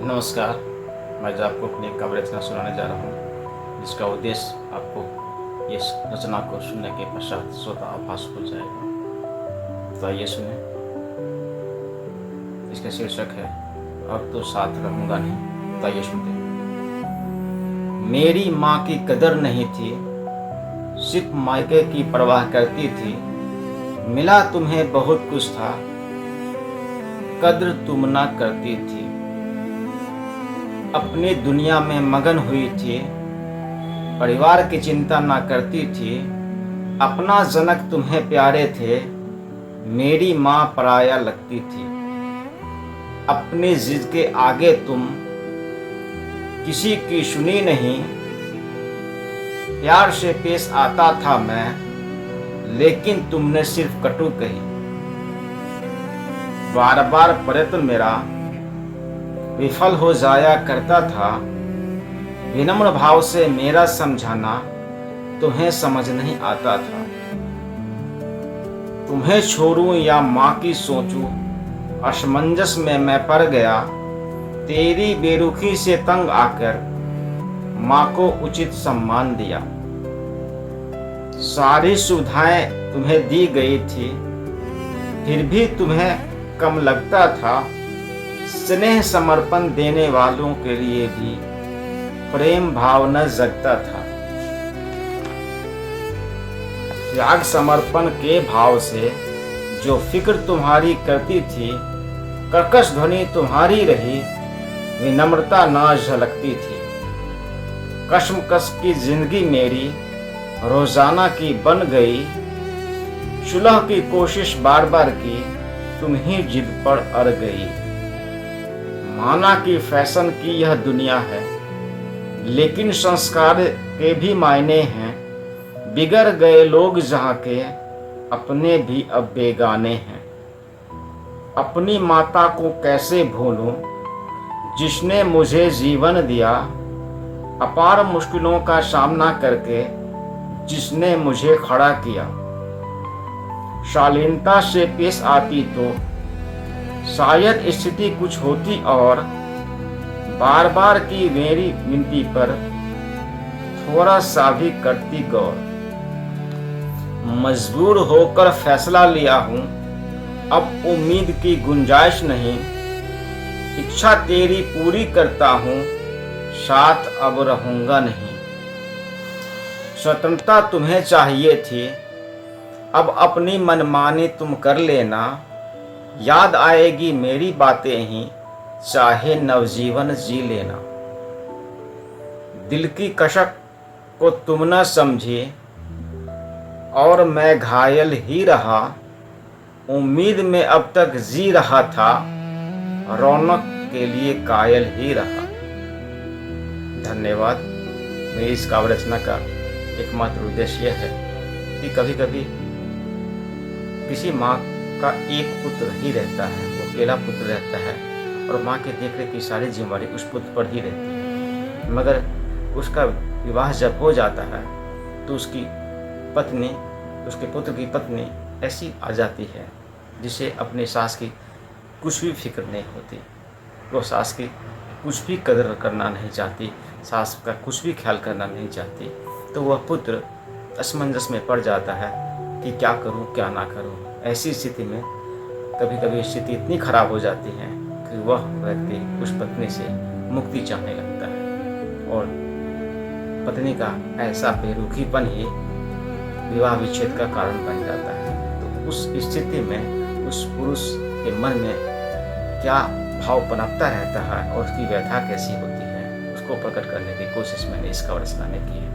नमस्कार। मैं जो आपको अपनी एक काव्य रचना सुनाने जा रहा हूँ, जिसका उद्देश्य आपको इस रचना को सुनने के पश्चात स्वतः आभास हो जाएगा। तो आइए सुने। इसका शीर्षक है अब तो साथ रहूँगा नहीं। तो आइए सुनते हैं। मेरी माँ की कदर नहीं थी, सिर्फ मायके की परवाह करती थी। मिला तुम्हें बहुत कुछ था, कद्र तुम ना करती थी। अपनी दुनिया में मगन हुई थी, परिवार की चिंता ना करती थी। अपना जनक तुम्हें प्यारे थे, मेरी माँ पराया लगती थी। अपनी जिद के आगे तुम किसी की सुनी नहीं। प्यार से पेश आता था मैं, लेकिन तुमने सिर्फ कटु कही। बार बार प्रयत्न मेरा विफल हो जाया करता था। विनम्र भाव से मेरा समझाना तुम्हें समझ नहीं आता था। तुम्हें छोड़ूं या माँ की सोचूं, असमंजस में मैं पड़ गया। तेरी बेरुखी से तंग आकर माँ को उचित सम्मान दिया। सारी सुविधाएं तुम्हें दी गई थी, फिर भी तुम्हें कम लगता था। स्नेह समर्पण देने वालों के लिए भी प्रेम भाव न जगता था। त्याग समर्पण के भाव से जो फिक्र तुम्हारी करती थी, कर्कश ध्वनि तुम्हारी रही, विनम्रता न झलकती थी। कश्मकश की जिंदगी मेरी रोजाना की बन गई। सुलह की कोशिश बार बार की, तुम ही जिद पर अड़ गई। माना कि फैशन की यह दुनिया है, लेकिन संस्कार के भी मायने हैं। बिगड़ गए लोग जहाँ के, अपने भी अब बेगाने हैं। अपनी माता को कैसे भूलूं, जिसने मुझे जीवन दिया। अपार मुश्किलों का सामना करके जिसने मुझे खड़ा किया। शालीनता से पेश आती तो शायद स्थिति कुछ होती और। बार बार की मेरी विनती पर थोड़ा सा भी करती गौर। मजबूर होकर फैसला लिया हूं, अब उम्मीद की गुंजाइश नहीं। इच्छा तेरी पूरी करता हूं, साथ अब रहूंगा नहीं। स्वतंत्रता तुम्हें चाहिए थी, अब अपनी मनमानी तुम कर लेना। याद आएगी मेरी बातें ही, चाहे नवजीवन जी लेना। दिल की कशक को तुम न समझे, और मैं घायल ही रहा। उम्मीद में अब तक जी रहा था, रौनक के लिए कायल ही रहा। धन्यवाद। मेरी इस काव्य रचना का एकमात्र उद्देश्य यह है कि कभी कभी किसी माँ का एक पुत्र ही रहता है, वो अकेला पुत्र रहता है, और माँ के देखरेख की सारी जिम्मेदारी उस पुत्र पर ही रहती है। मगर उसका विवाह जब हो जाता है तो उसकी पत्नी, उसके पुत्र की पत्नी ऐसी आ जाती है जिसे अपनी सास की कुछ भी फिक्र नहीं होती। वो सास की कुछ भी कदर करना नहीं चाहती, सास का कुछ भी ख्याल करना नहीं चाहती। तो वह पुत्र असमंजस में पड़ जाता है कि क्या करूं क्या ना करूं। ऐसी स्थिति में कभी कभी स्थिति इतनी खराब हो जाती है कि वह व्यक्ति उस पत्नी से मुक्ति चाहने लगता है, और पत्नी का ऐसा बेरुखीपन ही विवाह विच्छेद का कारण बन जाता है। तो उस स्थिति में उस पुरुष के मन में क्या भाव पनपता रहता है और उसकी व्यथा कैसी होती है, उसको प्रकट करने की कोशिश मैंने इस काव्य रचना में की है।